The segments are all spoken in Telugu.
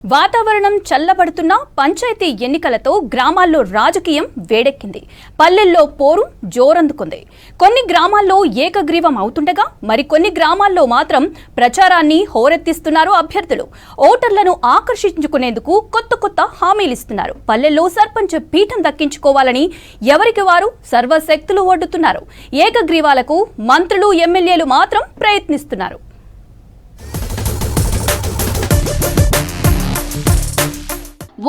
వాతావరణం చల్లబడుతున్న పంచాయతీ ఎన్నికలతో గ్రామాల్లో రాజకీయం వేడెక్కింది. పల్లెల్లో పోరు జోరందుకుంది. కొన్ని గ్రామాల్లో ఏకగ్రీవం అవుతుండగా మరికొన్ని గ్రామాల్లో మాత్రం ప్రచారాన్ని హోరెత్తిస్తున్నారు అభ్యర్థులు. ఓటర్లను ఆకర్షించుకునేందుకు కొత్త కొత్త హామీలిస్తున్నారు. పల్లెల్లో సర్పంచ్ పీఠం దక్కించుకోవాలని ఎవరికి వారు సర్వశక్తులు ఒడ్డుతున్నారు. ఏకగ్రీవాలకు మంత్రులు ఎమ్మెల్యేలు మాత్రం ప్రయత్నిస్తున్నారు.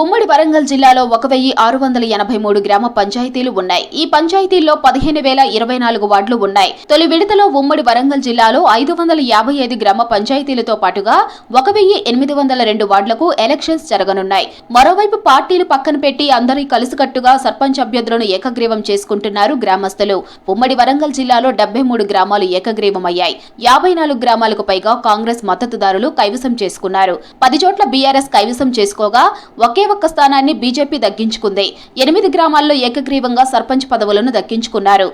ఉమ్మడి వరంగల్ జిల్లాలో 1683 గ్రామ పంచాయతీలు ఉన్నాయి. ఈ పంచాయతీల్లో 15,024 వార్డులు ఉన్నాయి. తొలి విడతలో ఉమ్మడి వరంగల్ జిల్లాలో 555 గ్రామ పంచాయతీలతో పాటుగా 1802 వార్డులకు ఎలక్షన్స్ జరగనున్నాయి. మరోవైపు పార్టీలు పక్కన పెట్టి అందరి కలిసికట్టుగా సర్పంచ్ అభ్యర్థులను ఏకగ్రీవం చేసుకుంటున్నారు గ్రామస్తులు. ఉమ్మడి వరంగల్ జిల్లాలో 73 గ్రామాలు ఏకగ్రీవమయ్యాయి. 54 గ్రామాలకు పైగా కాంగ్రెస్ మద్దతుదారులు కైవసం చేసుకున్నారు. 10 చోట్ల బీఆర్ఎస్ కైవసం చేసుకోగా ఒక్క స్థానాన్ని బీజేపీ దక్కించుకుంది. 8 గ్రామాల్లో ఏకగ్రీవంగా సర్పంచ్ పదవులను దక్కించుకున్నారు.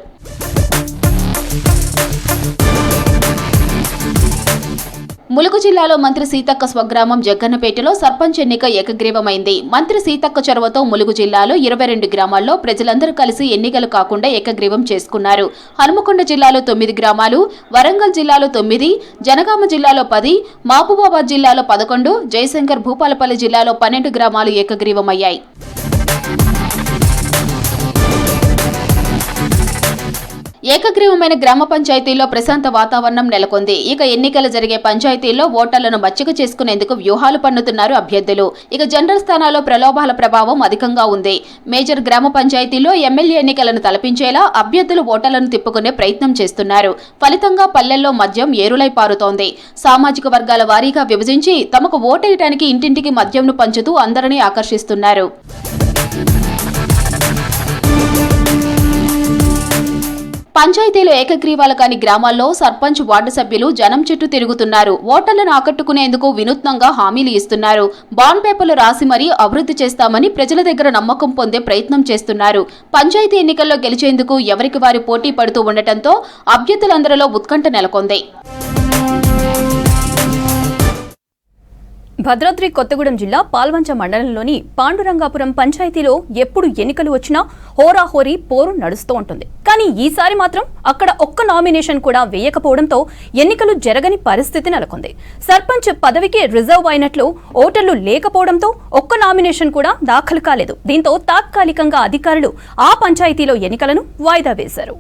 ములుగు జిల్లాలో మంత్రి సీతక్క స్వగ్రామం జగ్గన్నపేటలో సర్పంచ్ ఎన్నిక ఏకగ్రీవమైంది. మంత్రి సీతక్క చొరవతో ములుగు జిల్లాలో 22 గ్రామాల్లో ప్రజలందరూ కలిసి ఎన్నికలు కాకుండా ఏకగ్రీవం చేసుకున్నారు. హనుమకొండ జిల్లాలో 9 గ్రామాలు, వరంగల్ జిల్లాలో 9, జనగామ జిల్లాలో 10, మహబూబాబాద్ జిల్లాలో 11, జయశంకర్ భూపాలపల్లి జిల్లాలో 12 గ్రామాలు ఏకగ్రీవమయ్యాయి. ఏకగ్రీవమైన గ్రామ పంచాయతీల్లో ప్రశాంత వాతావరణం నెలకొంది. ఇక ఎన్నికలు జరిగే పంచాయతీల్లో ఓటర్లను మచ్చిక చేసుకునేందుకు వ్యూహాలు పన్నుతున్నారు అభ్యర్థులు. ఇక జనరల్ స్థానాల్లో ప్రలోభాల ప్రభావం అధికంగా ఉంది. మేజర్ గ్రామ పంచాయతీల్లో ఎమ్మెల్యే ఎన్నికలను తలపించేలా అభ్యర్థులు ఓటర్లను తిప్పుకునే ప్రయత్నం చేస్తున్నారు. ఫలితంగా పల్లెల్లో మద్యం ఏరులై పారుతోంది. సామాజిక వర్గాల వారీగా విభజించి తమకు ఓటేయడానికి ఇంటింటికి మద్యంను పంచుతూ అందరినీ ఆకర్షిస్తున్నారు. పంచాయతీలో ఏకగ్రీవాలు కాని గ్రామాల్లో సర్పంచ్ వార్డు సభ్యులు జనం చుట్టూ తిరుగుతున్నారు. ఓటర్లను ఆకట్టుకునేందుకు వినూత్నంగా హామీలు ఇస్తున్నారు. బాండ్ పేపర్లు రాసి మరీ అభివృద్ధి చేస్తామని ప్రజల దగ్గర నమ్మకం పొందే ప్రయత్నం చేస్తున్నారు. పంచాయతీ ఎన్నికల్లో గెలిచేందుకు ఎవరికి వారు పోటీ పడుతూ ఉండటంతో అభ్యర్థులందరిలో ఉత్కంఠ నెలకొంది. భద్రాద్రి కొత్తగూడెం జిల్లా పాల్వంచ మండలంలోని పాండురంగాపురం పంచాయతీలో ఎప్పుడు ఎన్నికలు వచ్చినా హోరాహోరీ పోరు నడుస్తూ ఉంటుంది. కానీ ఈసారి మాత్రం అక్కడ ఒక్క నామినేషన్ కూడా వేయకపోవడంతో ఎన్నికలు జరగని పరిస్థితి నెలకొంది. సర్పంచ్ పదవికి రిజర్వ్ అయినట్లు ఓటర్లు లేకపోవడంతో ఒక్క నామినేషన్ కూడా దాఖలు కాలేదు. దీంతో తాత్కాలికంగా అధికారులు ఆ పంచాయతీలో ఎన్నికలను వాయిదా వేశారు.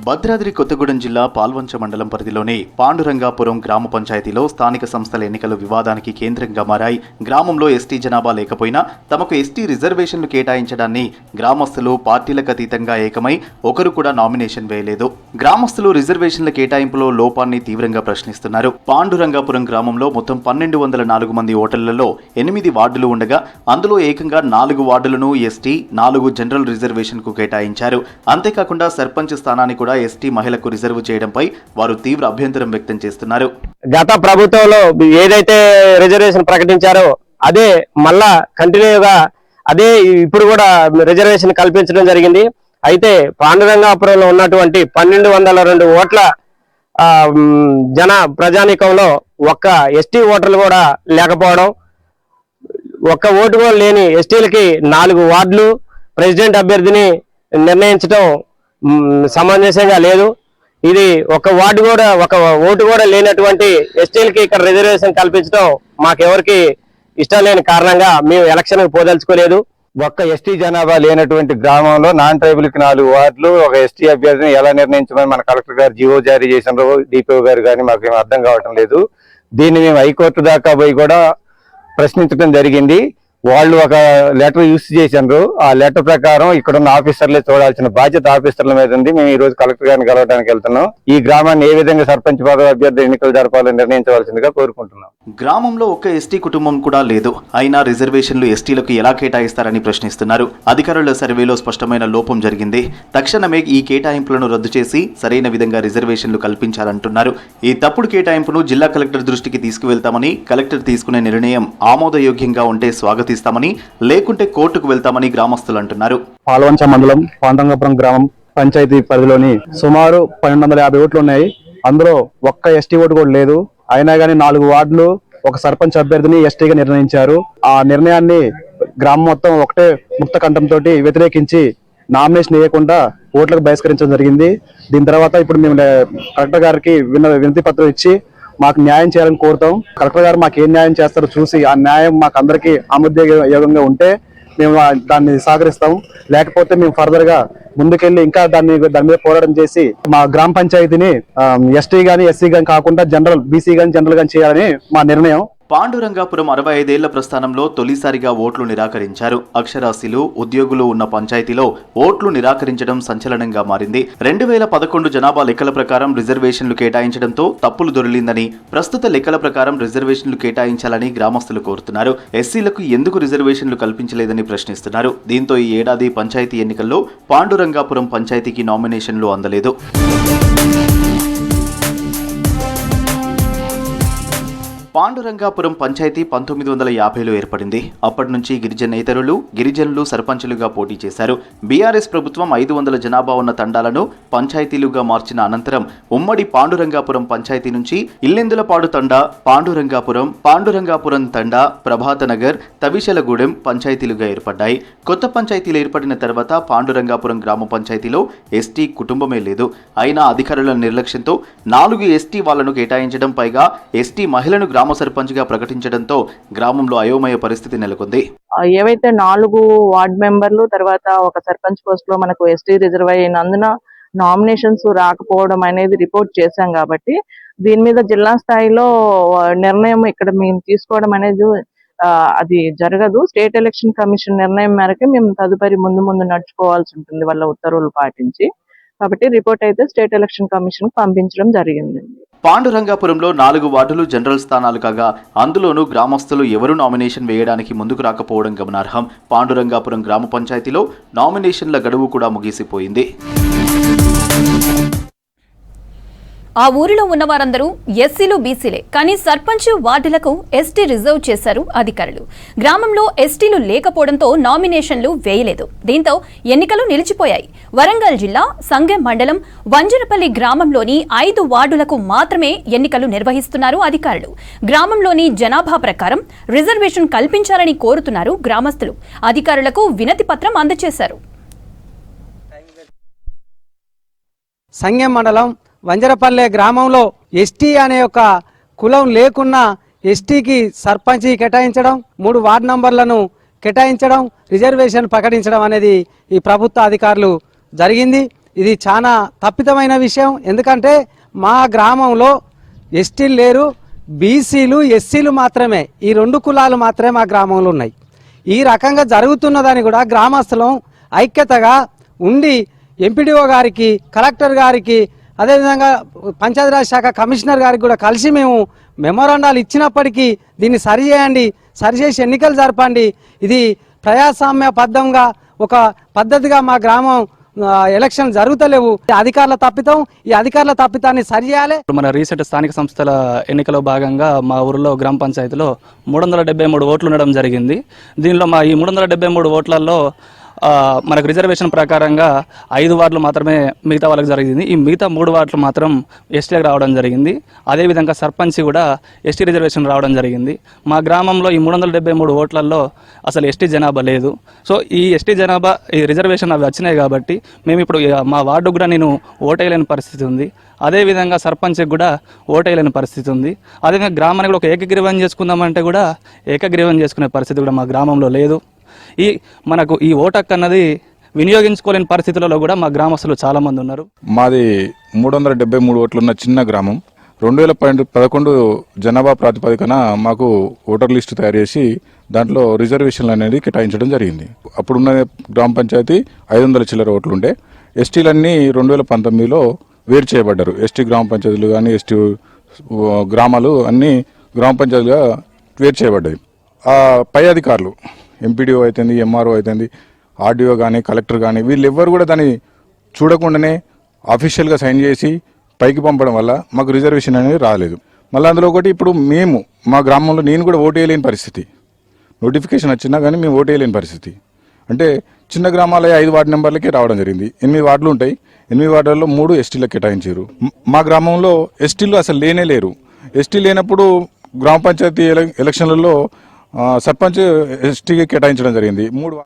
భద్రాద్రి కొత్తగూడెం జిల్లా పాల్వంచ మండలం పరిధిలోని పాండురంగాపురం గ్రామ పంచాయతీలో స్థానిక సంస్థల ఎన్నికలు వివాదానికి కేంద్రంగా మారాయి. గ్రామంలో ఎస్టీ జనాభా లేకపోయినా తమకు ఎస్టీ రిజర్వేషన్లు కేటాయించడాన్ని గ్రామస్తులు పార్టీలకు అతీతంగా ఏకమై ఒకరు కూడా నామినేషన్ వేయలేదు. గ్రామస్తులు రిజర్వేషన్ల కేటాయింపులో లోపాన్ని తీవ్రంగా ప్రశ్నిస్తున్నారు. పాండురంగాపురం గ్రామంలో మొత్తం 1204 మంది ఓటర్లలో 8 వార్డులు ఉండగా అందులో ఏకంగా 4 వార్డులను ఎస్టీ, 4 జనరల్ రిజర్వేషన్ కు కేటాయించారు. అంతేకాకుండా సర్పంచ్ స్థానాన్ని కూడా ఎస్టీ మహిళకు రిజర్వ్ చేయడంపై వారు తీవ్ర అభ్యంతరం వ్యక్తం చేస్తున్నారు. గత ప్రభుత్వంలో ఏదైతే రిజర్వేషన్ ప్రకటించారో అదే మళ్ళా కంటిన్యూగా అదే ఇప్పుడు కూడా రిజర్వేషన్ కల్పించడం జరిగింది. అయితే పాండురంగాపురంలో ఉన్నటువంటి 1202 ఓట్ల ప్రజానీకంలో ఒక్క ఎస్టీ ఓటర్లు కూడా లేకపోవడం, ఒక్క ఓటు కూడా లేని ఎస్టీలకి 4 వార్డులు ప్రెసిడెంట్ అభ్యర్థిని నిర్ణయించడం సమంజసంగా లేదు. ఇది ఒక ఓటు కూడా లేనటువంటి ఎస్టీలకి ఇక్కడ రిజర్వేషన్ కల్పించడం మాకెవరికి ఇష్టం లేని కారణంగా మేము ఎలక్షన్ పోదలుచుకోలేదు. ఒక్క ఎస్టీ జనాభా లేనటువంటి గ్రామంలో నాన్ ట్రైబుల్ కి 4 వార్డులు ఒక ఎస్టీ అభ్యర్థిని ఎలా నిర్ణయించమని మన కలెక్టర్ గారు జీవో జారీ చేసినారు, డిపిఓ గారు కానీ మాకు ఏం అర్థం కావటం లేదు. దీన్ని మేము హైకోర్టు దాకా పోయి కూడా ప్రశ్నించడం జరిగింది. వాళ్ళు ఒక లెటర్ యూస్ చేశారు. ఆ లెటర్ ప్రకారం ఇక్కడ ఉన్న ఆఫీసర్లే చూడాల్సిన బాధ్యత ఆఫీసర్ల మీద ఉంది. మేము ఈ రోజు కలెక్టర్ గారిని కలవడానికి వెళ్తున్నాం. ఈ గ్రామాన్ని ఏ విధంగా సర్పంచ్ పదవి అభ్యర్థి ఎన్నికలు జరపాలని నిర్ణయించవలసిందిగా కోరుకుంటున్నాం. గ్రామంలో ఒక్క ఎస్టీ కుటుంబం కూడా లేదు. అయినా రిజర్వేషన్లు ఎస్టీలకు ఎలా కేటాయిస్తారని ప్రశ్నిస్తున్నారు. అధికారుల సర్వేలో స్పష్టమైన లోపం జరిగింది. తక్షణమే ఈ కేటాయింపులను రద్దు చేసి సరైన విధంగా రిజర్వేషన్లు కల్పించాలంటున్నారు. ఈ తప్పుడు కేటాయింపును జిల్లా కలెక్టర్ దృష్టికి తీసుకువెళ్తామని, కలెక్టర్ తీసుకునే నిర్ణయం ఆమోదయోగ్యంగా ఉంటే స్వాగతిస్తామని, లేకుంటే కోర్టుకు వెళ్తామని గ్రామస్తులు అంటున్నారు. పాల్వంచ మండలం పాండురంగాపురం గ్రామం పంచాయతీ పరిధిలోని సుమారు 1250 ఓట్లు ఉన్నాయి. అందులో ఒక్క ఎస్టీ ఓటు కూడా లేదు. అయినా కానీ 4 వార్డులు ఒక సర్పంచ్ అభ్యర్థిని ఎస్టీగా నిర్ణయించారు. ఆ నిర్ణయాన్ని గ్రామం మొత్తం ఒకటే ముక్త కంఠంతో వ్యతిరేకించి నామినేషన్ వేయకుండా ఓట్లకు బహిష్కరించడం జరిగింది. దీని తర్వాత ఇప్పుడు మేము కలెక్టర్ గారికి వినతి పత్రం ఇచ్చి మాకు న్యాయం చేయాలని కోరుతాం. కలెక్టర్ గారు మాకు ఏం న్యాయం చేస్తారో చూసి ఆ న్యాయం మాకు అందరికీ ఆమోదయోగంగా ఉంటే మేము దాన్ని సహకరిస్తాం. లేకపోతే మేము ఫర్దర్ గా ముందుకెళ్లి ఇంకా దాని మీద పోరాటం చేసి మా గ్రామ పంచాయతీని ఎస్టీ గాని ఎస్సీ గాని కాకుండా జనరల్ బీసీ గాని జనరల్ గాని చేయాలని మా నిర్ణయం. పాండురంగాపురం 65 ఏళ్ల ప్రస్థానంలో తొలిసారిగా ఓట్లు నిరాకరించారు. అక్షరాస్యులు, ఉద్యోగులు ఉన్న పంచాయతీలో ఓట్లు నిరాకరించడం సంచలనంగా మారింది. 2011 జనాభా లెక్కల ప్రకారం రిజర్వేషన్లు కేటాయించడంతో తప్పులు దొరిలిందని, ప్రస్తుత లెక్కల ప్రకారం రిజర్వేషన్లు కేటాయించాలని గ్రామస్తులు కోరుతున్నారు. ఎస్సీలకు ఎందుకు రిజర్వేషన్లు కల్పించలేదని ప్రశ్నిస్తున్నారు. దీంతో ఈ ఏడాది పంచాయతీ ఎన్నికల్లో పాండురంగాపురం పంచాయతీకి నామినేషన్లు అందలేదు. పాండురంగాపురం పంచాయతీ 1950లో ఏర్పడింది. అప్పటి నుంచి గిరిజనేతరులు, గిరిజనులు సర్పంచులుగా పోటీ చేశారు. బీఆర్ఎస్ ప్రభుత్వం 500 జనాభా ఉన్న తండాలను పంచాయతీలుగా మార్చిన అనంతరం ఉమ్మడి పాండురంగాపురం పంచాయతీ నుంచి ఇల్లెందులపాడు తండా, పాండురంగాపురం తండా, ప్రభాతనగర్, తవిశలగూడెం పంచాయతీలుగా ఏర్పడ్డాయి. కొత్త పంచాయతీలు ఏర్పడిన తర్వాత పాండురంగాపురం గ్రామ పంచాయతీలో ఎస్టీ కుటుంబమే లేదు. అయినా అధికారుల నిర్లక్ష్యంతో 4 ఎస్టీ వాళ్లను కేటాయించడం, పైగా ఎస్టీ మహిళను గ్రామ సర్పంచ్గా ప్రకటించడంతో గ్రామంలో అయోమయ పరిస్థితి నెలకొంది. ఏవైతే 4 వార్డ్ మెంబర్లు తర్వాత ఒక సర్పంచ్ పోస్ట్ లో మనకు ఎస్టీ రిజర్వ్ అయినందున నామినేషన్స్ రాకపోవడం అనేది రిపోర్ట్ చేశాం. కాబట్టి దీని మీద జిల్లా స్థాయిలో నిర్ణయం ఇక్కడ మేము తీసుకోవడం అనేది అది జరగదు. స్టేట్ ఎలక్షన్ కమిషన్ నిర్ణయం మేరకు మేము తదుపరి ముందు నడుచుకోవాల్సి ఉంటుంది వాళ్ళ ఉత్తర్వులు పాటించి. కాబట్టి రిపోర్ట్ అయితే స్టేట్ ఎలక్షన్ కమిషన్ పంపించడం జరిగింది. పాండురంగాపురంలో 4 వార్డులు జనరల్ స్థానాలు కాగా అందులోనూ గ్రామస్తులు ఎవరు నామినేషన్ వేయడానికి ముందుకు రాకపోవడం గమనార్హం. పాండురంగాపురం గ్రామ పంచాయతీలో నామినేషన్ల గడువు కూడా ముగిసిపోయింది. ఆ ఊరిలో ఉన్న వారందరూ ఎస్సీలు, బీసీలే. కానీ సర్పంచ్, వార్డులకు ఎస్టీ రిజర్వ్ చేశారు అధికారులు. గ్రామంలో ఎస్టీలు లేకపోవడంతో నామినేషన్లు వేయలేదు. దీంతో ఎన్నికలు నిలిచిపోయాయి. వరంగల్ జిల్లా సంగెం మండలం వంజరపల్లి గ్రామంలోని 5 వార్డులకు మాత్రమే ఎన్నికలు నిర్వహిస్తున్నారు అధికారులు. గ్రామంలోని జనాభా ప్రకారం రిజర్వేషన్ కల్పించాలని కోరుతున్నారు గ్రామస్తులు. అధికారులకు వినతి పత్రం అందజేశారు. సంగెం మండలం వంజరపల్లె గ్రామంలో ఎస్టీ అనే ఒక కులం లేకున్నా ఎస్టీకి సర్పంచ్ కేటాయించడం, 3 వార్డు నంబర్లను కేటాయించడం, రిజర్వేషన్ ప్రకటించడం అనేది ఈ ప్రభుత్వ అధికారులు జరిగింది. ఇది చాలా తప్పితమైన విషయం. ఎందుకంటే మా గ్రామంలో ఎస్టీలు లేరు, బీసీలు, ఎస్సీలు మాత్రమే, ఈ 2 కులాలు మాత్రమే మా గ్రామంలో ఉన్నాయి. ఈ రకంగా జరుగుతున్నదని కూడా గ్రామస్తులం ఐక్యతగా ఉండి ఎంపీడీఓ గారికి, కలెక్టర్ గారికి, అదేవిధంగా పంచాయతీరాజ్ శాఖ కమిషనర్ గారికి కూడా కలిసి మేము మెమోరాండాలు ఇచ్చినప్పటికీ దీన్ని సరిచేసి ఎన్నికలు జరపండి, ఇది ప్రజాస్వామ్యబద్ధంగా ఒక పద్ధతిగా మా గ్రామం ఎలక్షన్ జరుగుతలేవు, అధికారుల తప్పితం, ఈ అధికారుల తప్పితాన్ని సరిచేయాలి. మన రీసెంట్ స్థానిక సంస్థల ఎన్నికలో భాగంగా మా ఊరిలో గ్రామ పంచాయతీలో 373 ఓట్లు ఉండడం జరిగింది. దీనిలో మా ఈ 373 ఓట్లలో మనకు రిజర్వేషన్ ప్రకారంగా 5 వార్డులు మాత్రమే మిగతా వాళ్ళకి జరిగింది. ఈ మిగతా 3 వార్డులు మాత్రం ఎస్టీలకు రావడం జరిగింది. అదేవిధంగా సర్పంచ్ కూడా ఎస్టీ రిజర్వేషన్ రావడం జరిగింది. మా గ్రామంలో ఈ 373 ఓట్లలో అసలు ఎస్టీ జనాభా లేదు. సో ఈ ఎస్టీ జనాభా, ఈ రిజర్వేషన్ అవి వచ్చినాయి కాబట్టి మేము ఇప్పుడు మా వార్డు కూడా నేను ఓటేయలేని పరిస్థితి ఉంది. అదేవిధంగా సర్పంచ్కి కూడా ఓటేయలేని పరిస్థితి ఉంది. అదేవిధంగా గ్రామానికి కూడా ఒక ఏకగ్రీవం చేసుకుందామంటే కూడా ఏకగ్రీవం చేసుకునే పరిస్థితి కూడా మా గ్రామంలో లేదు. మనకు ఈ ఓటక్ అన్నది వినియోగించుకోలేని పరిస్థితులలో కూడా మా గ్రామస్తులు చాలా మంది ఉన్నారు. మాది 373 ఓట్లున్న చిన్న గ్రామం. 2011 జనాభా ప్రాతిపదికన మాకు ఓటర్ లిస్టు తయారు చేసి దాంట్లో రిజర్వేషన్లు అనేది కేటాయించడం జరిగింది. అప్పుడున్న గ్రామ పంచాయతీ 500 చిల్లర ఓట్లుండే. ఎస్టీలన్నీ 2019లో వేరు చేయబడ్డారు. ఎస్టీ గ్రామ పంచాయతీలు కానీ ఎస్టీ గ్రామాలు అన్నీ గ్రామ పంచాయతీలుగా వేరు చేయబడ్డాయి. పై అధికారులు ఎంపీడీఓ అవుతుంది, ఎంఆర్ఓ అవుతుంది, ఆర్డీఓ కానీ కలెక్టర్ కానీ వీళ్ళెవ్వరు కూడా దాన్ని చూడకుండానే అఫీషియల్గా సైన్ చేసి పైకి పంపడం వల్ల మాకు రిజర్వేషన్ అనేది రాలేదు. మళ్ళీ అందులో ఒకటి ఇప్పుడు మేము మా గ్రామంలో నేను కూడా ఓటు వేయలేని పరిస్థితి. నోటిఫికేషన్ వచ్చినా కానీ మేము ఓటు వేయలేని పరిస్థితి. అంటే చిన్న గ్రామాలే 5 వార్డు నెంబర్లకే రావడం జరిగింది. 8 వార్డులు ఉంటాయి. 8 వార్డులలో 3 ఎస్టీలకు కేటాయించారు. మా గ్రామంలో ఎస్టీలు అసలు లేనే లేరు. ఎస్టీ లేనప్పుడు గ్రామ పంచాయతీ ఎలక్షన్లలో సర్పంచ్ ఎస్టీకి కేటాయించడం జరిగింది. 3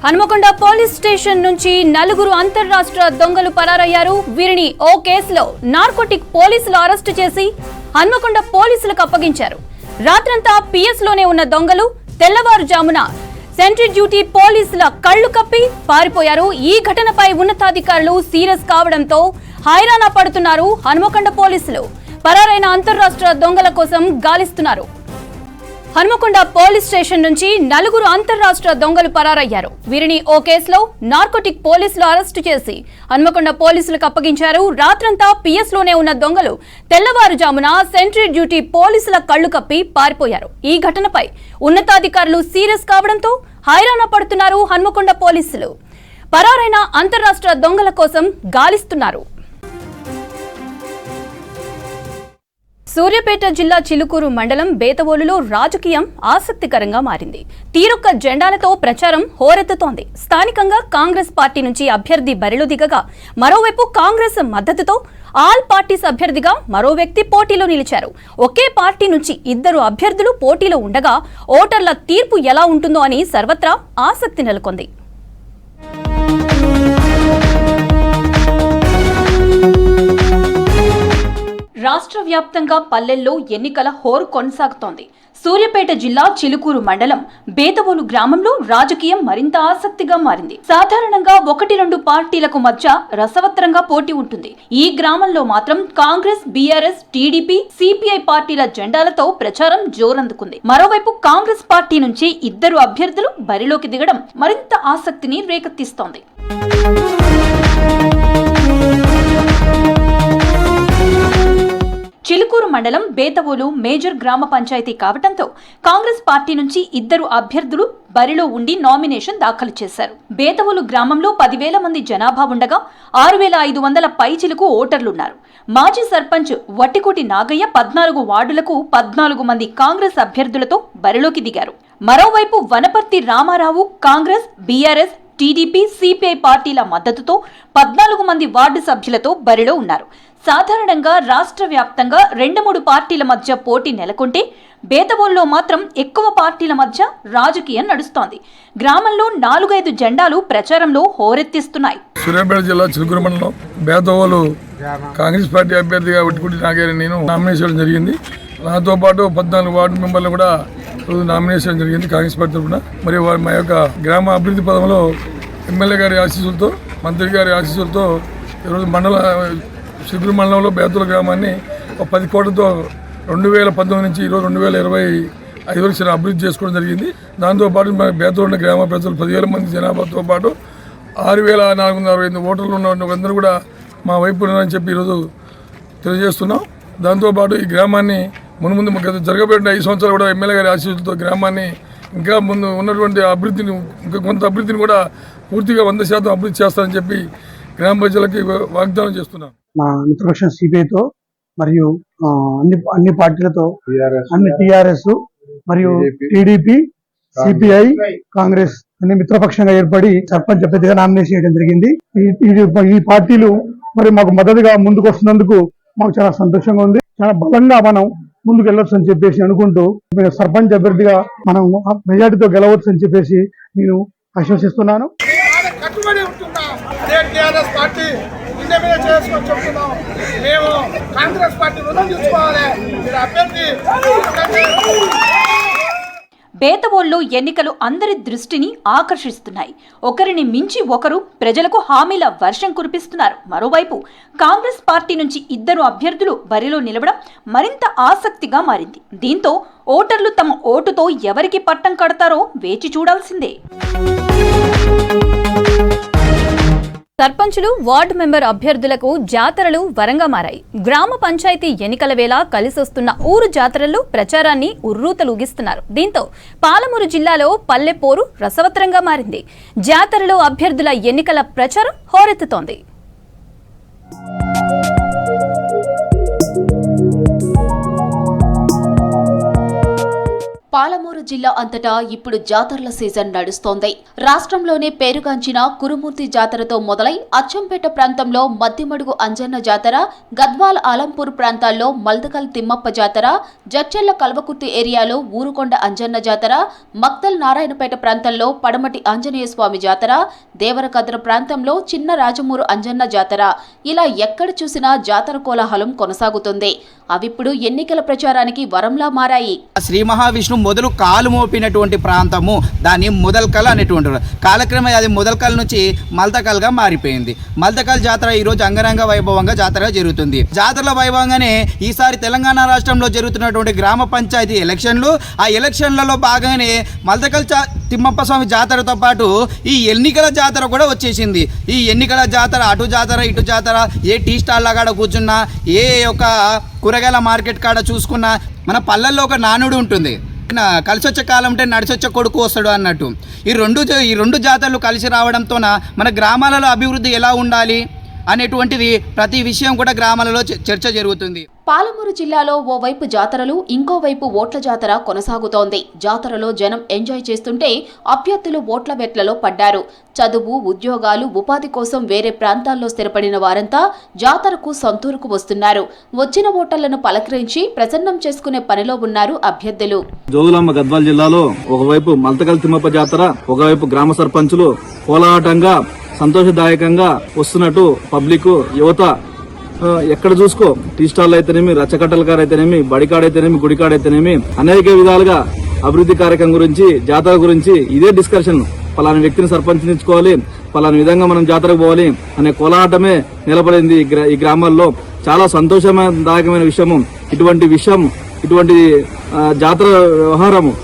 హనుమకొండ పోలీస్ స్టేషన్ నుంచి 4 అంతర్రాష్ట్ర దొంగలు పరారయ్యారు. వీరిని ఓ కేసులో నార్కోటిక్ పోలీసులు అరెస్టు చేసి హనుమకొండ పోలీసులకు అప్పగించారు. రాత్రంతా పిఎస్ లోనే ఉన్న దొంగలు తెల్లవారుజామున సెంట్రీ డ్యూటీ పోలీసుల కళ్లు కప్పి పారిపోయారు. ఈ ఘటనపై ఉన్నతాధికారులు సీరియస్ కావడంతో హైరాణ పడుతున్నారు హనుమకొండ పోలీసులు. పరారైన అంతర్రాష్ట్ర దొంగల కోసం గాలిస్తున్నారు. హనుమకొండ పోలీస్ స్టేషన్ నుంచి 4 అంతర్రాష్ట్ర దొంగలు పరారయ్యారు. వీరిని ఓ కేసులో నార్కోటిక్ పోలీసులు అరెస్టు చేసి హనుమకొండ పోలీసులకు అప్పగించారు. రాత్రంతా పిఎస్ లోనే ఉన్న దొంగలు తెల్లవారుజామున సెంట్రీ డ్యూటీ పోలీసుల కళ్లు కప్పి పారిపోయారు. ఈ ఘటనపై ఉన్నతాధికారులు సీరియస్ కావడంతో హైరాణ పడుతున్నారు హనుమకొండ పోలీసులు. పరారైన అంతర్రాష్ట్ర దొంగల కోసం గాలిస్తున్నారు. సూర్యాపేట జిల్లా చిలుకూరు మండలం బేతవోలులో రాజకీయం ఆసక్తికరంగా మారింది. తీరొక్క జెండాలతో ప్రచారం హోరెత్తుతోంది. స్థానికంగా కాంగ్రెస్ పార్టీ నుంచి అభ్యర్థి బరిలో దిగగా, మరోవైపు కాంగ్రెస్ మద్దతుతో ఆల్ పార్టీస్ అభ్యర్థిగా మరో వ్యక్తి పోటీలో నిలిచారు. ఒకే పార్టీ నుంచి 2 అభ్యర్థులు పోటీలో ఉండగా ఓటర్ల తీర్పు ఎలా ఉంటుందో అని సర్వత్రా ఆసక్తి నెలకొంది. రాష్ట్ర వ్యాప్తంగా పల్లెల్లో ఎన్నికల హోరు కొనసాగుతోంది. సూర్యాపేట జిల్లా చిలుకూరు మండలం బేతవోలు గ్రామంలో రాజకీయం మరింత ఆసక్తిగా మారింది. సాధారణంగా 1-2 పార్టీలకు మధ్య రసవత్తరంగా పోటీ ఉంటుంది. ఈ గ్రామంలో మాత్రం కాంగ్రెస్, బీఆర్ఎస్, టీడీపీ, సిపిఐ పార్టీల జెండాలతో ప్రచారం జోరందుకుంది. మరోవైపు కాంగ్రెస్ పార్టీ నుంచి 2 అభ్యర్థులు బరిలోకి దిగడం మరింత ఆసక్తిని రేకెత్తిస్తోంది. చిలుకూరు మండలం బేతవోలు మేజర్ గ్రామ పంచాయతీ కావడంతో కాంగ్రెస్ పార్టీ నుంచి 2 అభ్యర్థులు బరిలో ఉండి నామినేషన్ దాఖలు చేశారు. బేతవోలు గ్రామంలో 10,000 మంది జనాభా ఉండగా 6,500 పైచిలుకు ఓటర్లున్నారు. మాజీ సర్పంచ్ వట్టికోటి నాగయ్య 14 వార్డులకు 14 మంది కాంగ్రెస్ అభ్యర్థులతో బరిలోకి దిగారు. మరోవైపు Wanaparthy Ramarao Congress, BRS, TDP, CPI పార్టీల మద్దతుతో 14 మంది వార్డు సభ్యులతో బరిలో ఉన్నారు. సాధారణంగా రాష్ట్ర వ్యాప్తంగా 2-3 పార్టీల మధ్య పోటీ నెలకొంటే బేతవోలులో మాత్రం ఎక్కువ పార్టీల మధ్య రాజకీయం నడుస్తోంది. గ్రామంలో 4-5 జెండాలు ప్రచారంలో హోరెత్తిస్తున్నాయి. సూర్యాపేట జిల్లా చిలుకూరు మండలం బేతవోలు కాంగ్రెస్ పార్టీ అభ్యర్థిగా వట్టికోటి నాగయ్య నేను నామినేషన్ జరిగింది. నాతో పాటు 14 వార్డు మెంబర్లు కూడా నామినేషన్ జరిగింది కాంగ్రెస్ పార్టీ తరఫున. మరియు మా యొక్క గ్రామ అభివృద్ధి పదంలో ఎమ్మెల్యే గారి ఆశీస్సులతో, మంత్రి గారి ఆశీస్సులతో ఈరోజు చిలుకూరు మండలంలో బేతవోలు గ్రామాన్ని 10 కోట్లతో 2019 నుంచి ఈరోజు 2025 వరకు అభివృద్ధి చేసుకోవడం జరిగింది. దాంతోపాటు మన బేతవోలు గ్రామ ప్రజలు 10,000 మంది జనాభాతో పాటు 6,465 ఓటర్లు ఉన్న అందరూ కూడా మా వైపు ఉన్నారని చెప్పి ఈరోజు తెలియజేస్తున్నాం. దాంతోపాటు ఈ గ్రామాన్ని ముందు జరగబడిన 5 సంవత్సరాలు కూడా ఎమ్మెల్యే గారి ఆశీస్సులతో గ్రామాన్ని ఇంకా ముందు ఉన్నటువంటి అభివృద్ధిని ఇంకా కొంత అభివృద్ధిని కూడా పూర్తిగా 100% అభివృద్ధి చేస్తారని చెప్పి గ్రామ ప్రజలకి వాగ్దానం చేస్తున్నాం. మా మిత్రపక్షం సిపిఐతో మరియు అన్ని పార్టీలతో అన్ని టిఆర్ఎస్ మరియు టీడీపీ, సిపిఐ, కాంగ్రెస్ అన్ని మిత్రపక్షంగా ఏర్పడి సర్పంచ్ అభ్యర్థిగా నామినేషన్ చేయడం జరిగింది. ఈ పార్టీలు మరి మాకు మద్దతుగా ముందుకు వస్తున్నందుకు మాకు చాలా సంతోషంగా ఉంది. చాలా బలంగా మనం ముందుకు వెళ్ళొచ్చు అని చెప్పేసి అనుకుంటూ సర్పంచ్ అభ్యర్థిగా మనం మెజార్టీతో గెలవచ్చు అని చెప్పేసి నేను ఆశీర్వదిస్తున్నాను. మేము కాంగ్రెస్ పార్టీ రుణం తీసుకోవాలి. బేతవోలులో ఎన్నికలు అందరి దృష్టిని ఆకర్షిస్తున్నాయి. ఒకరిని మించి ఒకరు ప్రజలకు హామీల వర్షం కురిపిస్తున్నారు. మరోవైపు కాంగ్రెస్ పార్టీ నుంచి 2 అభ్యర్థులు బరిలో నిలవడం మరింత ఆసక్తిగా మారింది. దీంతో ఓటర్లు తమ ఓటుతో ఎవరికి పట్టం కడతారో వేచి చూడాల్సిందే. సర్పంచులు, వార్డు మెంబర్ అభ్యర్థులకు జాతరలు వరంగా మారాయి. గ్రామ పంచాయతీ ఎన్నికల వేళ కలిసొస్తున్న ఊరు జాతరల్లో ప్రచారాన్ని ఉర్రూతలూగిస్తున్నారు. దీంతో పాలమూరు జిల్లాలో పల్లెపోరు రసవత్తరంగా మారింది. జాతరలో అభ్యర్థుల ఎన్నికల ప్రచారం హోరెత్తుతోంది. పాలమూరు జిల్లా అంతటా ఇప్పుడు జాతరల సీజన్ నడుస్తోంది. రాష్ట్రంలోనే పేరుగాంచిన కురుమూర్తి జాతరతో మొదలై అచ్చంపేట ప్రాంతంలో మద్దిమడుగు అంజన్న జాతర, గద్వాల ఆలంపూర్ ప్రాంతాల్లో మల్దకల్ తిమ్మప్ప జాతర, జడ్చెర్ల కల్వకుర్తి ఏరియాలో ఊరుకొండ అంజన్న జాతర, మక్తల్ నారాయణపేట ప్రాంతంలో పడమటి ఆంజనేయ స్వామి జాతర, దేవరకద్ర ప్రాంతంలో చిన్న రాజమూరు అంజన్న జాతర, ఇలా ఎక్కడ చూసినా జాతర కోలాహలం కొనసాగుతుంది. అవిప్పుడు ఎన్నికల ప్రచారానికి వరంలా మారాయి. శ్రీ మహావిష్ణు మొదలు కాలు మోపినటువంటి ప్రాంతము, దాన్ని ముదల్కల్ అనేటువంటి కాలక్రమే అది ముదల్కల్ నుంచి మల్దకల్గా మారిపోయింది. మల్దకల్ జాతర ఈరోజు అంగరంగ వైభవంగా జాతర జరుగుతుంది. జాతరల వైభవంగానే ఈసారి తెలంగాణ రాష్ట్రంలో జరుగుతున్నటువంటి గ్రామ పంచాయతీ ఎలక్షన్లు, ఆ ఎలక్షన్లలో భాగంగానే మల్దకల్ తిమ్మప్ప స్వామి జాతరతో పాటు ఈ ఎన్నికల జాతర కూడా వచ్చేసింది. ఈ ఎన్నికల జాతర అటు జాతర ఇటు జాతర, ఏ టీ స్టాల్ల కాడ కూర్చున్నా, ఏ యొక్క కూరగాయల మార్కెట్ కాడ చూసుకున్నా మన పల్లెల్లో ఒక నానుడు ఉంటుంది, కలిసి వచ్చే కాలం అంటే నడిచొచ్చే కొడుకు వస్తాడు అన్నట్టు. ఈ రెండు జాతరలు కలిసి రావడంతోన మన గ్రామాలలో అభివృద్ధి ఎలా ఉండాలి అనేటువంటిది ప్రతి విషయం కూడా గ్రామాలలో చర్చ జరుగుతుంది. పాలమూరు జిల్లాలో ఓవైపు జాతరలు, ఇంకోవైపు ఓట్ల జాతర కొనసాగుతోంది. జాతరలో జనం ఎంజాయ్ చేస్తుంటే అభ్యర్థులు ఓట్ల వెట్లలో పడ్డారు. చదువు, ఉద్యోగాలు, ఉపాధి కోసం వేరే ప్రాంతాల్లో స్థిరపడిన వారంతా జాతరకు సొంతూరుకు వస్తున్నారు. వచ్చిన ఓటర్లను పలకరించి ప్రసన్నం చేసుకునే పనిలో ఉన్నారు అభ్యర్థులు. జోగులాంబ గద్వాల జిల్లాలో ఒకవైపు మల్దకల్ తిమ్మప్ప జాతర, ఒకవైపు గ్రామ సర్పంచులు కోలాటంగా సంతోషదాయకంగా వస్తున్నట్టు పబ్లిక్, యువత ఎక్కడ చూసుకో, టీ స్టాల్ అయితేనేమి, రచ్చకట్టల కారు అయితేనేమి, బడికాడైతేనేమి, గుడికాడైతేనేమి, అనేక విధాలుగా అభివృద్ధి కార్యక్రమం గురించి, జాతర గురించి ఇదే డిస్కషన్. పలానా వ్యక్తిని సర్పంచించుకోవాలి, పలానా విధంగా మనం జాతరకు పోవాలి అనే కోలాటమే నిలబడింది ఈ గ్రామాల్లో. చాలా సంతోషదాయకమైన విషయము. ఇటువంటి జాతర వ్యవహారము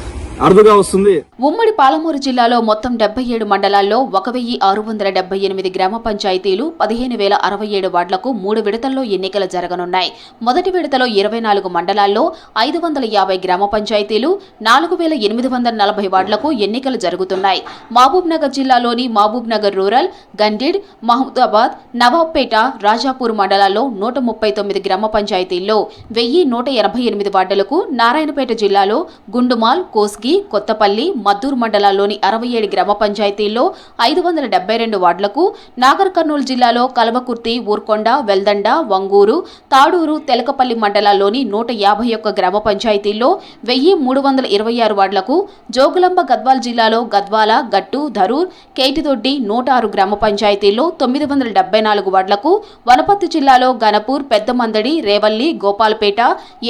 అరుదుగా వస్తుంది. ఉమ్మడి పాలమూరు జిల్లాలో మొత్తం 77 మండలాల్లో 1678 గ్రామ పంచాయతీలు, 15,067 వార్డులకు 3 విడతల్లో ఎన్నికలు జరగనున్నాయి. మొదటి విడతలో 24 మండలాల్లో 550 గ్రామ పంచాయతీలు, 4,840 వార్డులకు ఎన్నికలు జరుగుతున్నాయి. మహబూబ్ నగర్ జిల్లాలోని మహబూబ్ నగర్ రూరల్, గండిడ్, మహమూదాబాద్, నవాబ్పేట, రాజాపూర్ మండలాల్లో 139 గ్రామ పంచాయతీల్లో 1188 వార్డులకు, నారాయణపేట జిల్లాలో గుండుమాల్, కోస్గి, కొత్తపల్లి, మద్దూరు మండలాల్లోని 67 గ్రామ పంచాయతీల్లో 572 వార్డులకు, నాగర్ కర్నూలు జిల్లాలో కల్వకుర్తి, ఊర్కొండ, వెల్దండ, వంగూరు, తాడూరు, తెలకపల్లి మండలాల్లోని 151 గ్రామ పంచాయతీల్లో 1326 వార్డులకు, జోగులాంబ గద్వాల జిల్లాలో గద్వాల, గట్టు, ధరూర్, కేటిదొడ్డి 106 గ్రామ పంచాయతీల్లో 974 వార్డులకు, వనపర్తి జిల్లాలో గణపూర్, పెద్దమందడి, రేవల్లి, గోపాల్పేట,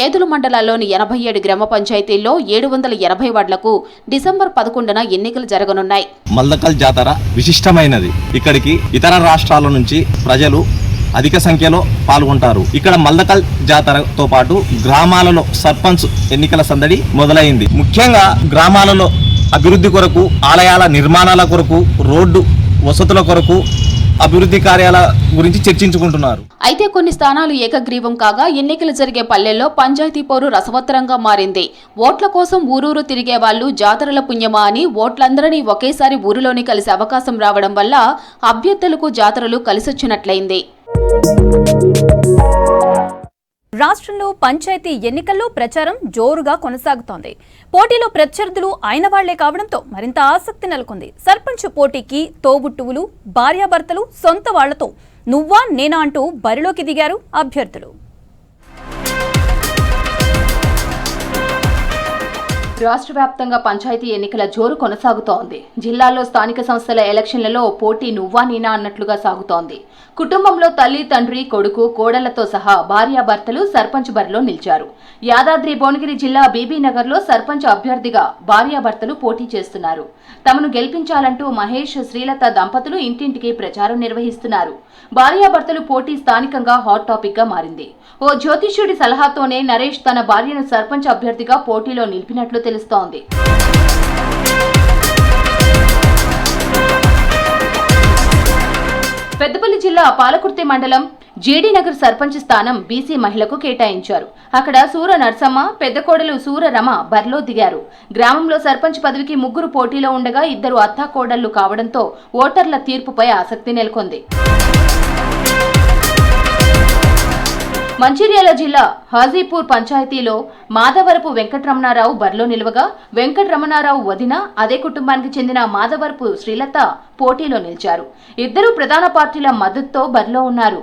ఏదుల మండలాల్లోని 87 గ్రామ పంచాయతీల్లో 780 వార్డులకు డిసెంబర్ 11న ఎన్నికలు జరగనున్నాయి. మల్దకల్ జాతర విశిష్టమైనది. ఇక్కడికి ఇతర రాష్ట్రాల నుంచి ప్రజలు అధిక సంఖ్యలో పాల్గొంటారు. ఇక్కడ మల్దకల్ జాతరతో పాటు గ్రామాలలో సర్పంచ్ ఎన్నికల సందడి మొదలైంది. ముఖ్యంగా గ్రామాలలో అభివృద్ధి కొరకు, ఆలయాల నిర్మాణాల కొరకు, రోడ్డు వసతుల కొరకు, అభివృద్ధి కార్యాల గురించి చర్చించుకుంటున్నారు. అయితే కొన్ని స్థానాలు ఏకగ్రీవం కాగా ఎన్నికలు జరిగే పల్లెల్లో పంచాయతీ పోరు రసవత్తరంగా మారింది. ఓట్ల కోసం ఊరూరు తిరిగే వాళ్లు జాతరల పుణ్యమా అని ఓట్లందరినీ ఒకేసారి ఊరిలోని కలిసే అవకాశం రావడం వల్ల అభ్యర్థులకు జాతరలు కలిసొచ్చినట్లయింది. రాష్ట్రంలో పంచాయతీ ఎన్నికల్లో ప్రచారం జోరుగా కొనసాగుతోంది. పోటీలో ప్రత్యర్థులు అయిన వాళ్లే కావడంతో మరింత ఆసక్తి నెలకొంది. సర్పంచ్ పోటీకి తోబుట్టువులు, భార్యాభర్తలు, సొంత వాళ్లతో నువ్వా నేనా అంటూ బరిలోకి దిగారు అభ్యర్థులు. రాష్ట్ర వ్యాప్తంగా పంచాయతీ ఎన్నికల జోరు కొనసాగుతోంది. జిల్లాలో స్థానిక సంస్థల ఎలక్షన్లలో పోటీ నువ్వా నేనా అన్నట్లుగా సాగుతోంది. కుటుంబంలో తల్లి, తండ్రి, కొడుకు, కోడళ్లతో సహా భార్యాభర్తలు సర్పంచ్ బరిలో నిలిచారు. యాదాద్రి భువనగిరి జిల్లా బీబీనగర్లో సర్పంచ్ అభ్యర్థిగా భార్యాభర్తలు పోటీ చేస్తున్నారు. తమను గెలిపించాలంటూ మహేష్, శ్రీలత దంపతులు ఇంటింటికి ప్రచారం నిర్వహిస్తున్నారు. భార్యాభర్తలు పోటీ స్థానికంగా హాట్ టాపిక్ గా మారింది. ఓ జ్యోతిష్యుడి సలహాతోనే నరేష్ తన భార్యను సర్పంచ్ అభ్యర్థిగా పోటీలో నిలిపినట్లు తెలుస్తోంది. పెద్దపల్లి జిల్లా పాలకుర్తి మండలం జీడీనగర్ సర్పంచ్ స్థానం బీసీ మహిళకు కేటాయించారు. అక్కడ సూర నర్సమ్మ, పెద్ద కోడలు సూర రమ బరిలో దిగారు. గ్రామంలో సర్పంచ్ పదవికి 3 పోటీలో ఉండగా 2 అత్తా కోడళ్లు కావడంతో ఓటర్ల తీర్పుపై ఆసక్తి నెలకొంది. మంచిర్యాల జిల్లా హాజీపూర్ పంచాయతీలో మాధవరపు వెంకటరమణారావు బరిలో నిలవగా వెంకటరమణారావు వదిన అదే కుటుంబానికి చెందిన మాధవరపు శ్రీలత పోటీలో నిలిచారు. ఇద్దరు ప్రధాన పార్టీల మద్దతుతో బరిలో ఉన్నారు.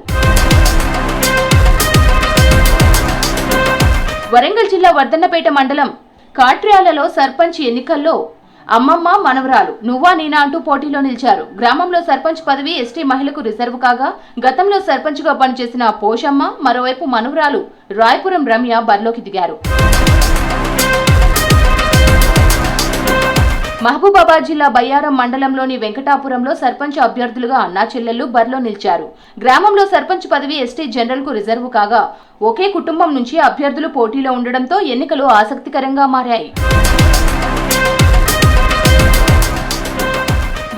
వరంగల్ జిల్లా వర్ధన్నపేట మండలం కాట్ర్యాలలో సర్పంచ్ ఎన్నికల్లో అమ్మమ్మ మనవరాలు నువ్వా నేనా అంటూ పోటీలో నిలిచారు. గ్రామంలో సర్పంచ్ పదవి ఎస్టీ మహిళకు రిజర్వ్ కాగా గతంలో సర్పంచ్ గా పనిచేసిన పోషమ్మ, మరోవైపు మనవరాలు రాయపురం రమ్య బరిలోకి దిగారు. మహబూబాబాద్ జిల్లా బయ్యారం మండలంలోని వెంకటాపురంలో సర్పంచ్ అభ్యర్థులుగా అన్నా చెల్లెళ్లు బరిలో నిలిచారు. గ్రామంలో సర్పంచ్ పదవి ఎస్టీ జనరల్ కు రిజర్వ్ కాగా ఒకే కుటుంబం నుంచి అభ్యర్థులు పోటీలో ఉండడంతో ఎన్నికలు ఆసక్తికరంగా మారాయి.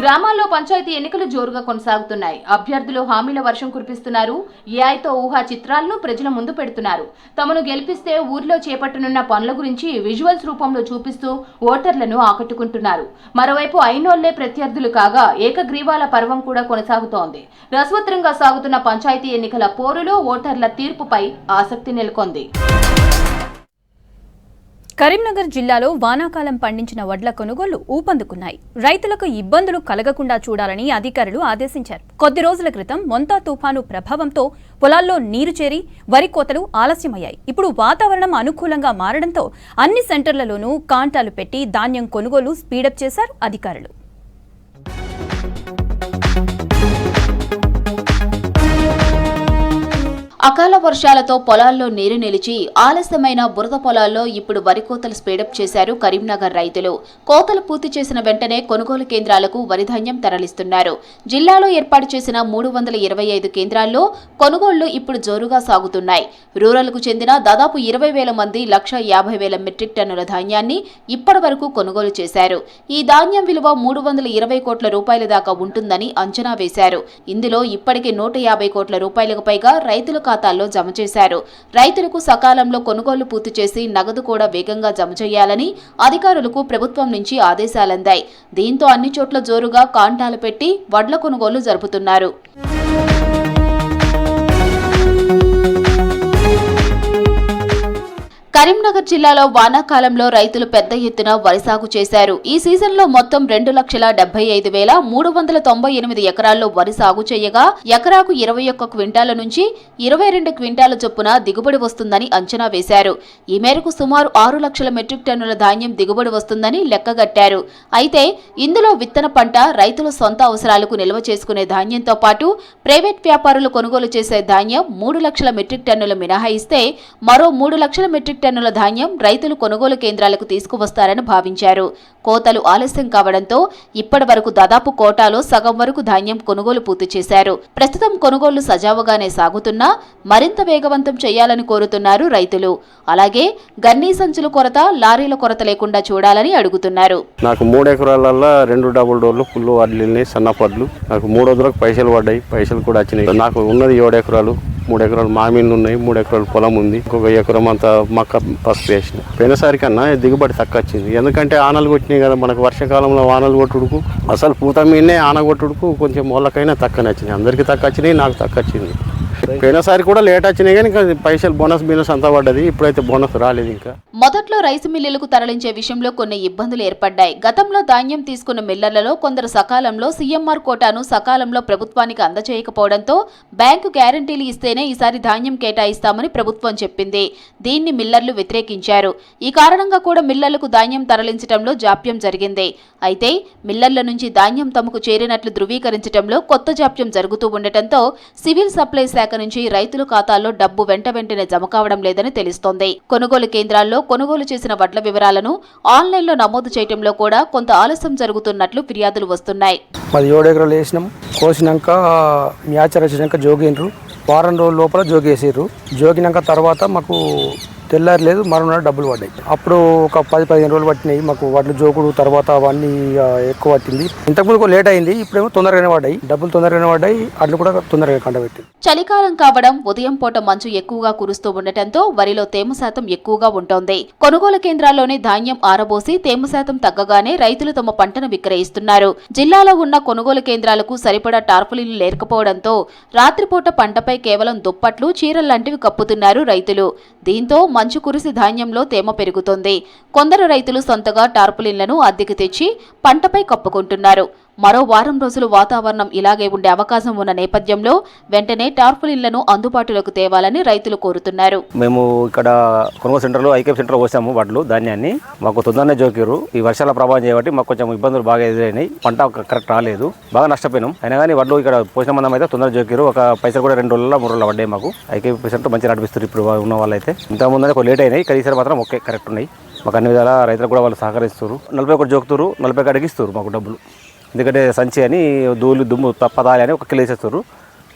గ్రామాల్లో పంచాయతీ ఎన్నికలు జోరుగా కొనసాగుతున్నాయి. అభ్యర్థులు హామీల వర్షం కురిపిస్తున్నారు. ఏఐతో ఊహా చిత్రాలను ప్రజల ముందు పెడుతున్నారు. తమను గెలిపిస్తే ఊరిలో చేపట్టనున్న పనుల గురించి విజువల్స్ రూపంలో చూపిస్తూ ఓటర్లను ఆకట్టుకుంటున్నారు. మరోవైపు అయినోళ్లే ప్రత్యర్థులు కాగా ఏకగ్రీవాల పర్వం కూడా కొనసాగుతోంది. రసవత్తరంగా సాగుతున్న పంచాయతీ ఎన్నికల పోరులో ఓటర్ల తీర్పుపై ఆసక్తి నెలకొంది. కరీంనగర్ జిల్లాలో వానాకాలం పండించిన వడ్ల కొనుగోళ్లు ఊపందుకున్నాయి. రైతులకు ఇబ్బందులు కలగకుండా చూడాలని అధికారులు ఆదేశించారు. కొద్ది రోజుల క్రితం మొంతా తుఫాను ప్రభావంతో పొలాల్లో నీరు చేరి వరి కోతలు ఆలస్యమయ్యాయి. ఇప్పుడు వాతావరణం అనుకూలంగా మారడంతో అన్ని సెంటర్లలోనూ కాంటాలు పెట్టి ధాన్యం కొనుగోలు స్పీడప్ చేశారు అధికారులు. అకాల వర్షాలతో పొలాల్లో నీరు నిలిచి ఆలస్యమైన బురద పొలాల్లో ఇప్పుడు వరి కోతలు స్పీడప్ చేశారు కరీంనగర్ రైతులు. కోతలు పూర్తి చేసిన వెంటనే కొనుగోలు కేంద్రాలకు వరి ధాన్యం తరలిస్తున్నారు. జిల్లాలో ఏర్పాటు చేసిన 325 కేంద్రాల్లో కొనుగోళ్లు ఇప్పుడు జోరుగా సాగుతున్నాయి. రూరల్కు చెందిన దాదాపు 20,000 మంది 1,50,000 మెట్రిక్ టన్నుల ధాన్యాన్ని ఇప్పటి వరకు కొనుగోలు చేశారు. ఈ ధాన్యం విలువ 320 కోట్ల రూపాయల దాకా ఉంటుందని అంచనా వేశారు. ఇందులో ఇప్పటికే 150 కోట్ల రూపాయలకు పైగా రైతుల ఖాతాల్లో జమ చేశారు. రైతులకు సకాలంలో కొనుగోలు పూర్తి చేసి నగదు కూడా వేగంగా జమ చేయాలని అధికారులకు ప్రభుత్వం నుంచి ఆదేశాలందాయి. దీంతో అన్ని చోట్ల జోరుగా కాంటాలు పెట్టి వడ్ల కొనుగోలు జరుపుతున్నారు. కరీంనగర్ జిల్లాలో వానాకాలంలో రైతులు పెద్ద ఎత్తున వరి సాగు చేశారు. ఈ సీజన్లో మొత్తం 2,75,398 ఎకరాల్లో వరి సాగు చేయగా ఎకరాకు 21 క్వింటాల నుంచి 22 క్వింటాల చొప్పున దిగుబడి వస్తుందని అంచనా వేశారు. ఈ మేరకు సుమారు 6 లక్షల మెట్రిక్ టన్నుల ధాన్యం దిగుబడి వస్తుందని లెక్కగట్టారు. అయితే ఇందులో విత్తన పంట, రైతుల సొంత అవసరాలకు నిల్వ చేసుకునే ధాన్యంతో పాటు ప్రైవేట్ వ్యాపారులు కొనుగోలు చేసే ధాన్యం 3 లక్షల మెట్రిక్ టన్నులు మినహాయిస్తే మరో 3 లక్షల మెట్రిక్ టన్నుల ధాన్యం రైతులు కొనుగోలు కేంద్రాలకు తీసుకువస్తారని భావించారు. కోతలు ఆలస్యం కావడంతో ఇప్పటి వరకు దాదాపు కోటాలో సగం వరకు ధాన్యం కొనుగోలు పూర్తి చేశారు. ప్రస్తుతం కొనుగోళ్లు సజావుగానే సాగుతున్నా మరింత వేగవంతం చేయాలని కోరుతున్నారు రైతులు. అలాగే గన్నీ సంచుల కొరత, లారీల కొరత లేకుండా చూడాలని అడుగుతున్నారు. నాకు 3 ఎకరాలలో 2 డబుల్ డోర్లు ఫుల్ వడ్లు సన్నపడ్లు నాకు 3 రోజులకు పైసలు పడ్డాయి. పైసలు కూడా వచ్చినాయి. నాకు ఉన్నది 7 ఎకరాలు. 3 ఎకరాలు మామిళ్ళు ఉన్నాయి. 3 ఎకరాలు పొలం ఉంది. ఇంకొక ఎకరం అంతా మక్క పసుపు వేసిన. పోయినసారి కన్నా దిగుబడి తక్కువ వచ్చింది. ఎందుకంటే ఆనలు కొట్టినాయి కదా. మనకు వర్షాకాలంలో ఆనలు కొట్టుడుకు అసలు పూత మీదనే ఆన కొట్టుడుకు కొంచెం మొలకైనా తక్కువ వచ్చినాయి. అందరికీ తక్కువ వచ్చినాయి, నాకు తక్కువ వచ్చింది. పోయినసారి కూడా లేట్ వచ్చినాయి కానీ పైసలు బోనస్ అంతా పడ్డది. ఇప్పుడైతే బోనస్ రాలేదు. ఇంకా మొదట్లో రైసు మిల్లులకు తరలించే విషయంలో కొన్ని ఇబ్బందులు ఏర్పడ్డాయి. గతంలో ధాన్యం తీసుకున్న మిల్లర్లలో కొందరు సకాలంలో సీఎంఆర్ కోటాను సకాలంలో ప్రభుత్వానికి అందజేయకపోవడంతో బ్యాంకు గ్యారంటీలు ఇస్తేనే ఈసారి ధాన్యం కేటాయిస్తామని ప్రభుత్వం చెప్పింది. దీన్ని మిల్లర్లు వ్యతిరేకించారు. ఈ కారణంగా కూడా మిల్లర్లకు ధాన్యం తరలించడంలో జాప్యం జరిగింది. అయితే మిల్లర్ల నుంచి ధాన్యం తమకు చేరినట్లు ధృవీకరించడంలో కొత్త జాప్యం జరుగుతూ ఉండటంతో సివిల్ సప్లై శాఖ నుంచి రైతుల ఖాతాల్లో డబ్బు వెంటనే జమ కావడం లేదని తెలుస్తోంది. కొనుగోలు కేంద్రాల్లో కొనుగోలు చేసిన వడ్ల వివరాలను ఆన్లైన్లో నమోదు చేయడంలో కూడా కొంత ఆలస్యం జరుగుతున్నట్లు ఫిర్యాదులు వస్తున్నాయి. 7 ఎకరాలు వేసినాం. కోసినాక మ్యాచర్ వచ్చినాక జోగిండ్రు. వారం రోజుల లోపల జోగేసారు. జోగినాక తర్వాత మాకు తెల్లారి లేదు, మరోనాడు డబ్బులు పడ్డాయి. అప్పుడు ఒక 10-15 రోజులు పట్టినాయి మాకు వడ్లు జోకుడు. తర్వాత అవన్నీ ఎక్కువ పట్టింది. ఇంతకుముందు లేట్ అయింది. ఇప్పుడేమో తొందరగానే పడ్డాయి. డబ్బులు తొందరగానే పడ్డాయి. అడ్లు కూడా తొందరగా కంటబెట్టింది. చలికాలం కావడం, ఉదయం పూట మంచు ఎక్కువగా కురుస్తూ ఉండటంతో వరిలో తేమ శాతం ఎక్కువగా ఉంటోంది. కొనుగోలు కేంద్రాల్లోనే ధాన్యం ఆరబోసి తేమ శాతం తగ్గగానే రైతులు తమ పంటను విక్రయిస్తున్నారు. జిల్లాలో ఉన్న కొనుగోలు కేంద్రాలకు సరిపడా టార్పులిన్లు లేకపోవడంతో రాత్రిపూట పంటపై కేవలం దుప్పట్లు, చీరల్లాంటివి కప్పుతున్నారు రైతులు. దీంతో మంచు కురిసి ధాన్యంలో తేమ పెరుగుతోంది. కొందరు రైతులు సొంతగా టార్పులిన్లను అద్దెకి తెచ్చి పంటపై కప్పుకుంటున్నారు. మరో వారం రోజులు వాతావరణం ఇలాగే ఉండే అవకాశం ఉన్న నేపథ్యంలో వెంటనే టార్పులిన్లను అందుబాటులోకి తేవాలని రైతులు కోరుతున్నారు. మేము ఇక్కడ కొనుగోలు సెంటర్లో ఐకేప్ సెంటర్లో పోసాము వడ్లు ధాన్యాన్ని. మాకు తొందరనే జోకిరు. ఈ వర్షాల ప్రభావం చేయబట్టి మాకు కొంచెం ఇబ్బందులు బాగా ఎదురైనాయి. పంట కరెక్ట్ రాలేదు, బాగా నష్టపోయినాం. అయినా కానీ వడ్లు ఇక్కడ పోసిన మనం అయితే తొందరగా జోకిరు. ఒక పైసలు కూడా 2 రోజుల్లో 3 రోజుల్లో పడ్డాయి మాకు. ఐకేప్ సెంటర్ మంచిగా నడిపిస్తారు ఇప్పుడు ఉన్న వాళ్ళు అయితే. ఇంతకుముందు కొంచెం లేట్ అయినాయి, ఇక్కడ ఈసారి మాత్రం ఓకే కరెక్ట్ ఉన్నాయి. మాకు అన్ని విధాలా రైతులు కూడా వాళ్ళు సహకరిస్తారు. 41 జోకుతారు, 40 అడిగిస్తారు మాకు డబ్బులు. ఎందుకంటే సంచి అని దూలు దుమ్ము తప్పదాలి అని 1 కిలో వేసేస్తారు,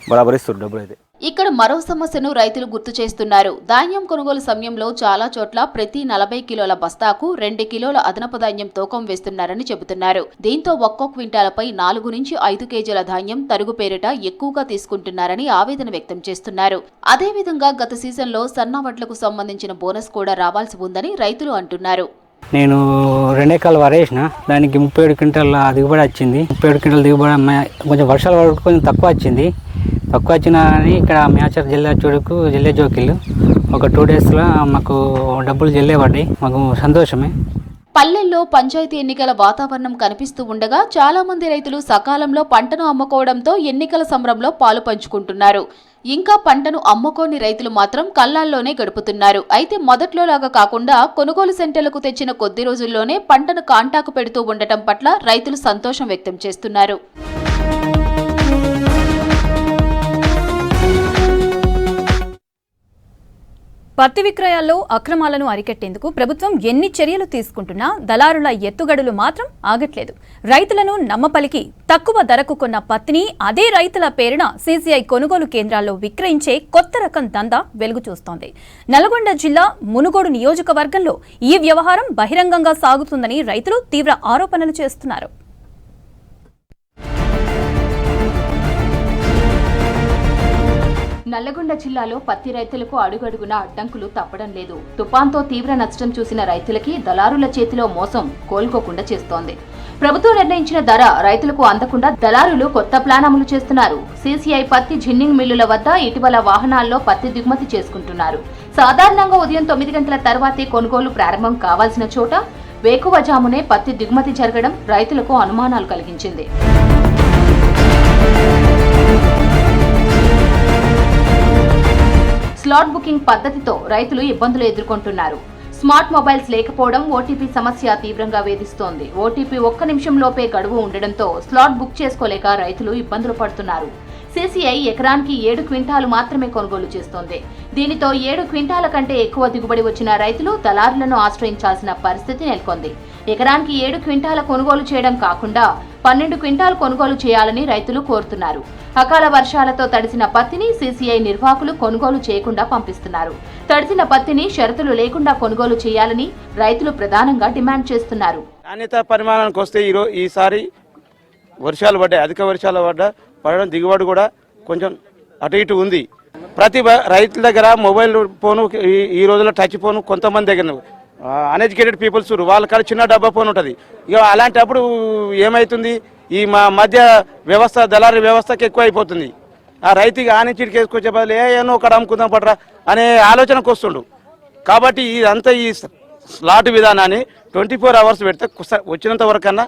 బరాబరిస్తారు డబ్బులు అయితే. ఇక్కడ మరో సమస్యను రైతులు గుర్తు చేస్తున్నారు. ధాన్యం కొనుగోలు సమయంలో చాలా చోట్ల ప్రతి 40 కిలోల బస్తాకు 2 కిలోల అదనపు ధాన్యం తూకం వేస్తున్నారని చెబుతున్నారు. దీంతో ఒక్కో క్వింటాలపై 4 నుంచి 5 కేజీల ధాన్యం తరుగు పేరిట ఎక్కువగా తీసుకుంటున్నారని ఆవేదన వ్యక్తం చేస్తున్నారు. అదేవిధంగా గత సీజన్లో సన్న వడ్లకు సంబంధించిన బోనస్ కూడా రావాల్సి ఉందని రైతులు అంటున్నారు. నేను 2 ఎకరాలు వరేసిన, దానికి 37 క్వింటాల దిగుబడి వచ్చింది. 37 క్వింటాల దిగుబడి కొంచెం వర్షాలు పడుకు కొంచెం తక్కువ వచ్చింది. తక్కువ వచ్చినా కానీ ఇక్కడ మ్యాచర్ జిల్లా చూడుకు జిల్లా జోకిళ్ళు ఒక 2 డేస్లో మాకు డబ్బులు జల్లే పడ్డాయి. మాకు సంతోషమే. పల్లెల్లో పంచాయతీ ఎన్నికల వాతావరణం కనిపిస్తూ ఉండగా చాలా మంది రైతులు సకాలంలో పంటను అమ్ముకోవడంతో ఎన్నికల సంబరంలో పాలు పంచుకుంటున్నారు. ఇంకా పంటను అమ్ముకోని రైతులు మాత్రం కళ్ళాల్లోనే గడుపుతున్నారు. అయితే మొదట్లోలాగా కాకుండా కొనుగోలు సెంటర్లకు తెచ్చిన కొద్ది రోజుల్లోనే పంటను కాంటాకు పెడుతూ ఉండటం పట్ల రైతులు సంతోషం వ్యక్తం చేస్తున్నారు. పత్తి విక్రయాల్లో అక్రమాలను అరికట్టేందుకు ప్రభుత్వం ఎన్ని చర్యలు తీసుకుంటున్నా దళారుల ఎత్తుగడులు మాత్రం ఆగట్లేదు. రైతులను నమ్మపలికి తక్కువ ధరకు కొన్న పత్తిని అదే రైతుల పేరున సీసీఐ కొనుగోలు కేంద్రాల్లో విక్రయించే కొత్త రకం దందా వెలుగు చూస్తోంది. నల్గొండ జిల్లా మునుగోడు నియోజకవర్గంలో ఈ వ్యవహారం బహిరంగంగా సాగుతుందని రైతులు తీవ్ర ఆరోపణలు చేస్తున్నారు. నల్లగొండ జిల్లాలో పత్తి రైతులకు అడుగడుగునా అడ్డంకులు తప్పడం లేదు. తుపాన్తో తీవ్ర నష్టం చూసిన రైతులకి దళారుల చేతిలో మోసం కోలుకోకుండా చేస్తోంది. ప్రభుత్వం నిర్ణయించిన ధర రైతులకు అందకుండా దళారులు కొత్త ప్లాన్ అమలు చేస్తున్నారు. సీసీఐ పత్తి జిన్నింగ్ మిల్లుల వద్ద ఇటీవల వాహనాల్లో పత్తి దిగుమతి చేసుకుంటున్నారు. సాధారణంగా ఉదయం 9 గంటల తర్వాతే కొనుగోలు ప్రారంభం కావాల్సిన చోట వేకువజామునే పత్తి దిగుమతి జరగడం రైతులకు అనుమానాలు కలిగించింది. స్లాట్ బుకింగ్ పద్ధతితో రైతులు ఇబ్బందులు ఎదుర్కొంటున్నారు. స్మార్ట్ మొబైల్స్ లేకపోవడం ఓటీపీ సమస్య తీవ్రంగా వేధిస్తోంది. ఓటీపీ 1 నిమిషంలోపే గడువు ఉండడంతో స్లాట్ బుక్ చేసుకోలేక రైతులు ఇబ్బందులు పడుతున్నారు. సీసీఐ ఎకరానికి 7 క్వింటాలు మాత్రమే కొనుగోలు చేస్తోంది. దీనితో 7 క్వింటాల కంటే ఎక్కువ దిగుబడి వచ్చిన రైతులు దళారులను ఆశ్రయించాల్సిన పరిస్థితి నెలకొంది. ఎకరానికి 7 క్వింటాల కొనుగోలు చేయడం కాకుండా 12 క్వింటాలు కొనుగోలు చేయాలని రైతులు కోరుతున్నారు. అకాల వర్షాలతో తడిసిన పత్తిని సీసీఐ నిర్వాహకులు కొనుగోలు చేయకుండా పంపిస్తున్నారు. తడిసిన పత్తిని షరతులు లేకుండా కొనుగోలు చేయాలని రైతులు ప్రధానంగా డిమాండ్ చేస్తున్నారు. నాణ్యత పరిమాణానికి వస్తే ఈసారి వర్షాలు పడ్డాయి, అధిక వర్షాలు పడడం దిగుబడి కూడా కొంచెం అటు ఇటు ఉంది. ప్రతి రైతుల దగ్గర మొబైల్ ఫోను ఈ రోజుల్లో టచ్ ఫోను కొంతమంది దగ్గర అన్ఎడ్యుకేటెడ్ పీపుల్స్ వాళ్ళ కాడ చిన్న డబ్బా ఫోన్ ఉంటుంది. ఇక అలాంటప్పుడు ఏమవుతుంది, ఈ మా మధ్య వ్యవస్థ దళారీ వ్యవస్థకి ఎక్కువ అయిపోతుంది. ఆ రైతుకి ఆనించిడికి వేసుకొచ్చే బదులు ఏనో ఒకటి అమ్ముకుందాం పడరా అనే ఆలోచనకు వస్తుండు. కాబట్టి ఇదంతా ఈ స్లాట్ విధానాన్ని 24 అవర్స్ పెడితే వచ్చినంత వరకన్నా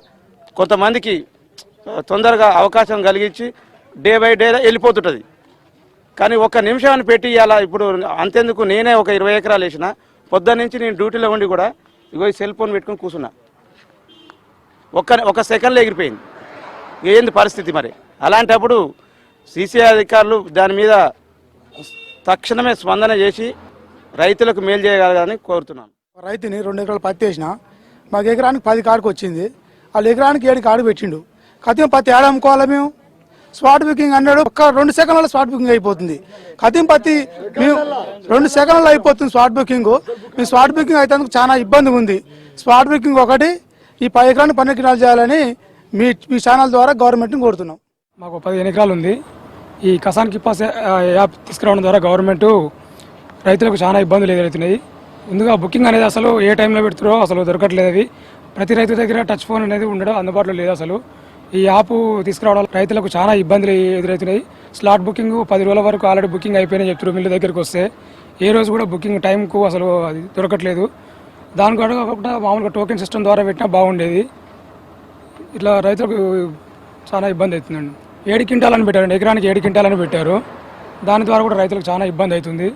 కొంతమందికి తొందరగా అవకాశం కలిగించి డే బై డే వెళ్ళిపోతుంటుంది. కానీ 1 నిమిషాన్ని పెట్టి అలా ఇప్పుడు అంతేందుకు నేనే ఒక 20 ఎకరాలు వేసిన, పొద్దున్న నుంచి నేను డ్యూటీలో ఉండి కూడా ఇగో ఈ సెల్ ఫోన్ పెట్టుకుని కూర్చున్నా. ఒక సెకండ్లో ఎగిరిపోయింది. ఏంది పరిస్థితి మరి? అలాంటప్పుడు సీసీఐ అధికారులు దాని మీద తక్షణమే స్పందన చేసి రైతులకు మేలు చేయగలగాలని కోరుతున్నాను. రైతుని 2 ఎకరాలు పత్తి వేసిన, మాకు ఎకరానికి 10 కాడికి వచ్చింది. వాళ్ళు ఎకరానికి 7 కాడు పెట్టిండు. కతిం పత్తి ఏడ అమ్ముకోవాలి మేము? స్పాట్ బుకింగ్ అన్నాడు, 2 సెకండ్లలో స్పాట్ బుకింగ్ అయిపోతుంది. కతిం పత్తి మేము 2 సెకండ్లలో అయిపోతుంది స్పాట్ బుకింగ్. మీ స్పాట్ బుకింగ్ అయితే చాలా ఇబ్బంది ఉంది. స్పాట్ బుకింగ్ ఒకటి, ఈ 10 ఎకరాన్ని 12 ఎకరాలు చేయాలని మీ ఛానల్ ద్వారా గవర్నమెంట్ని కోరుతున్నాం. మాకు 15 ఎకరాలు ఉంది. ఈ కిసాన్ కిపాస్ యాప్ తీసుకురావడం ద్వారా గవర్నమెంట్ రైతులకు చాలా ఇబ్బందులు ఎదురవుతున్నాయి. ముందుగా బుకింగ్ అనేది అసలు ఏ టైంలో పెడుతారో అసలు దొరకట్లేదు. అవి ప్రతి రైతు దగ్గర టచ్ ఫోన్ అనేది ఉండడం అందుబాటులో లేదు. అసలు ఈ యాప్ తీసుకురావడం రైతులకు చాలా ఇబ్బందులు ఎదురవుతున్నాయి. స్లాట్ బుకింగ్ 10 రోజుల వరకు ఆల్రెడీ బుకింగ్ అయిపోయినాయి చెప్తారు. మిల్లు దగ్గరికి వస్తే ఏ రోజు కూడా బుకింగ్ టైంకు అసలు అది దొరకట్లేదు. దాని కాకుండా మామూలుగా టోకెన్ సిస్టమ్ ద్వారా పెట్టినా బాగుండేది. ఇట్లా రైతులకు చాలా ఇబ్బంది అవుతుందండి. 7 క్వింటాలని పెట్టారండి, ఎకరానికి 7 క్వింటాలని పెట్టారు. దాని ద్వారా కూడా రైతులకు చాలా ఇబ్బంది అవుతుంది.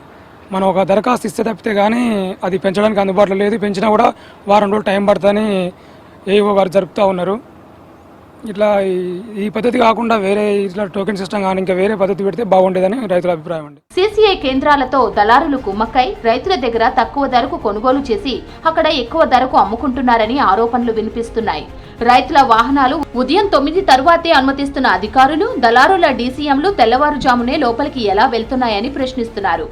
మనం ఒక దరఖాస్తు ఇస్తే తప్పితే కానీ అది పెంచడానికి అందుబాటులో లేదు. పెంచినా కూడా వారం రోజులు టైం పడుతుందని ఏవో వారు జరుపుతూ ఉన్నారు. ఇట్లా ఈ పద్ధతి కాకుండా వేరే ఇట్లా టోకెన్ సిస్టమ్ కానీ ఇంకా వేరే పద్ధతి పెడితే బాగుండేదని రైతుల అభిప్రాయం అండి. సీసీఐ కేంద్రాలతో దళారులు కుమ్మక్కై రైతుల దగ్గర తక్కువ ధరకు కొనుగోలు చేసి అక్కడ ఎక్కువ ధరకు అమ్ముకుంటున్నారని ఆరోపణలు వినిపిస్తున్నాయి. రైతుల వాహనాలు ఉదయం 9 తరువాతే అనుమతిస్తున్న అధికారులు, దళారుల డీసీఎంలు తెల్లవారుజామునే లోపలికి ఎలా వెళ్తున్నాయని ప్రశ్నిస్తున్నారు.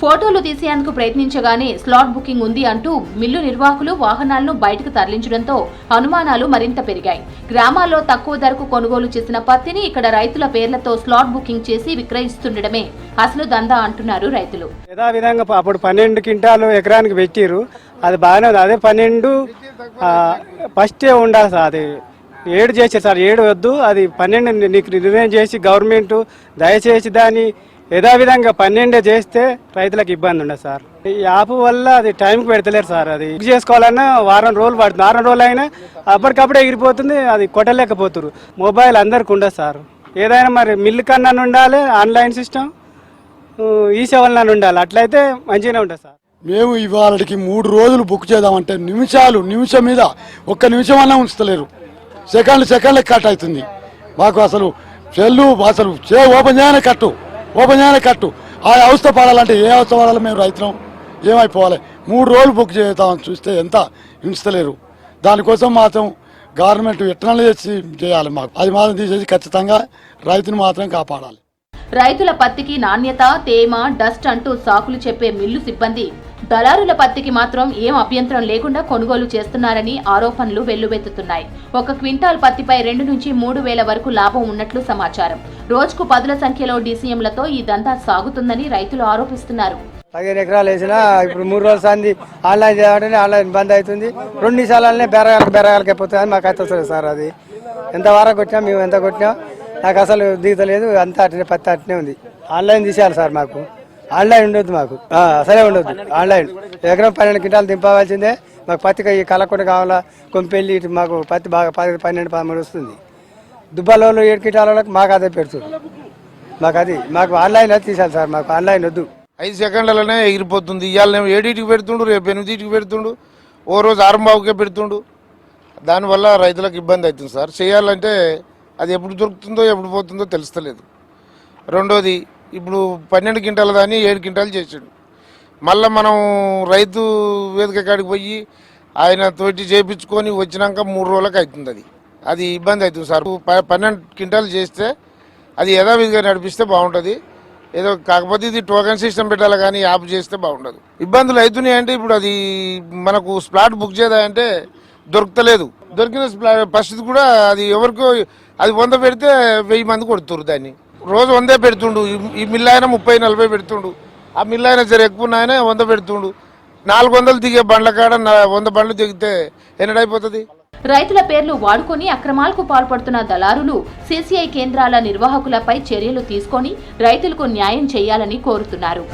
ఫోటోలు తీసేందుకు ప్రయత్నించగానే స్లాట్ బుకింగ్ ఉంది అంటూ మిల్లు నిర్వాహకులు వాహనాలను బయటకు తరలించడంతో అనుమానాలు మరింత పెరిగాయి. గ్రామాల్లో తక్కువ ధరకు కొనుగోలు చేసిన పత్తిని ఇక్కడ రైతుల పేర్లతో స్లాట్ బుకింగ్ చేసి విక్రయిస్తుండడమే అసలు దందా అంటున్నారు రైతులు. యథావిధంగా అప్పుడు 12 క్వింటాలు ఎకరానికి పెట్టిరు, అది బాగానే ఉంది. అదే 12 ఫస్టే ఉండాలి సార్. అది 7 చేశారు సార్, 7 వద్దు, అది 12 నీకు నిర్ణయం చేసి గవర్నమెంట్ దయచేసి దాన్ని యథావిధంగా 12 చేస్తే రైతులకు ఇబ్బంది ఉండదు సార్. ఈ యాప్ వల్ల అది టైంకి పెడతలేరు సార్. అది బుక్ చేసుకోవాలన్నా వారం రోజులు పడుతుంది. వారం రోజులు అయినా అప్పటికప్పుడే ఎగిరిపోతుంది, అది కొట్టలేకపోతున్నారు. మొబైల్ అందరికి ఉండదు సార్. ఏదైనా మరి మిల్లు కన్నా ఉండాలి, ఆన్లైన్ సిస్టమ్ ఈ సేవలన్నా ఉండాలి. అట్లయితే మంచిగానే ఉంటుంది సార్. మేము ఇవాళకి 3 రోజులు బుక్ చేద్దామంటే నిమిషం మీద 1 నిమిషం అన్నా ఉంచలేరు. సెకండ్లు కట్ అవుతుంది. మాకు అసలు సెల్లు అసలు ఓపెన్ చేయనే కట్టు ఆ అవస్థ పడాలంటే ఏ అవస్థ పడాలి? మేము రైతులం ఏమైపోవాలి? 3 రోజులు బుక్ చేద్దామని చూస్తే ఎంత ఉంచలేరు. దానికోసం మాత్రం గవర్నమెంట్ ఎట్లా చేయాలి. మాకు అది మాత్రం తీసేసి ఖచ్చితంగా రైతుని మాత్రం కాపాడాలి. రైతుల పత్తికి నాణ్యత, తేమ, డస్ట్ అంటూ సాకులు చెప్పే మిల్లు సిబ్బంది దళారుల పత్తికి మాత్రం ఏం అభ్యంతరం లేకుండా కొనుగోలు చేస్తున్నారని ఆరోపణలు వెల్లువెత్తుతున్నాయి. 1 క్వింటాల్ పత్తిపై 2 నుంచి 3 వేల వరకు లాభం ఉన్నట్లు సమాచారం. రోజుకు 10ల సంఖ్యలో డీసీఎంలతో ఈ దందా సాగుతుందని రైతులు ఆరోపిస్తున్నారు. 15 ఎకరాలు వేసినా ఇప్పుడు 3 రోజుల సంది ఆన్లైన్ చేయాలంటే ఆన్లైన్ బంద్ అవుతుంది. 2 నిమిషాలనే బెరగాలకి అయిపోతుంది. మాకు అయితే వస్తుంది సార్. అది ఎంత వారం కొట్టినా మేము ఎంత కొట్టినా నాకు అసలు దిగుతలేదు. అంతా అట్నే పత్తి అట్నే ఉంది. ఆన్లైన్ తీసేయాలి సార్. మాకు ఆన్లైన్ ఉండొద్దు, మాకు అసలే ఉండొద్దు ఆన్లైన్. ఎకరం 12 క్వింటాలు దింపవలసిందే. మాకు పత్తి కలకొండ కావాలా, కొంపెల్లి మాకు పత్తి బాగా 10, 12, 13 వస్తుంది. దుబ్బాలో 7 క్వింటాలకు మాకు అదే పెడుతుంది. మాకు ఆన్లైన్ అయితే తీసాలి సార్. మాకు ఆన్లైన్ వద్దు. 5 సెకండ్లలోనే ఎగిరిపోతుంది. ఇవాళ 7కి పెడుతుండు, రేపు 8కి పెడుతుండు, ఓ రోజు 6:15కే పెడుతుండు. దానివల్ల రైతులకు ఇబ్బంది అవుతుంది సార్. చేయాలంటే అది ఎప్పుడు దొరుకుతుందో ఎప్పుడు పోతుందో తెలుస్తలేదు. రెండోది ఇప్పుడు 12 క్వింటాల దాన్ని 7 క్వింటాలు చేసాడు. మళ్ళీ మనం రైతు వేదిక కాడికి పోయి ఆయన తోటి చేయించుకొని వచ్చినాక 3 రోజులకు అవుతుంది. అది ఇబ్బంది అవుతుంది సార్. 12 క్వింటాలు చేస్తే అది యథావిధిగా నడిపిస్తే బాగుంటుంది. ఏదో కాకపోతే ఇది టోకెన్ సిస్టమ్ పెట్టాలి కానీ యాప్ చేస్తే బాగుండదు. ఇబ్బందులు అవుతున్నాయి అంటే ఇప్పుడు అది మనకు స్లాట్ బుక్ చేయాలంటే దొరకలేదు. దొరికిన పరిస్థితి కూడా అది ఎవరికో అది 100 పెడితే 1000 మంది కొడుతున్నారు. దాన్ని రోజు 100 పెడుతుండు. ఈ మిల్ ఆయన 30-40 పెడుతుండు. ఆ మిల్ ఆయన జర ఎక్కువ ఆయన 100 పెడుతుండు. 400 దిగే బండ్ల కాడ 100 బండ్లు దిగితే ఎన్నడైపోతుంది? రైతుల పేర్లు వాడుకొని అక్రమాలకు పాల్పడుతున్న దళారులు సీసీఐ కేంద్రాల నిర్వాహకులపై చర్యలు తీసుకొని రైతులకు న్యాయం చేయాలని కోరుతున్నారు.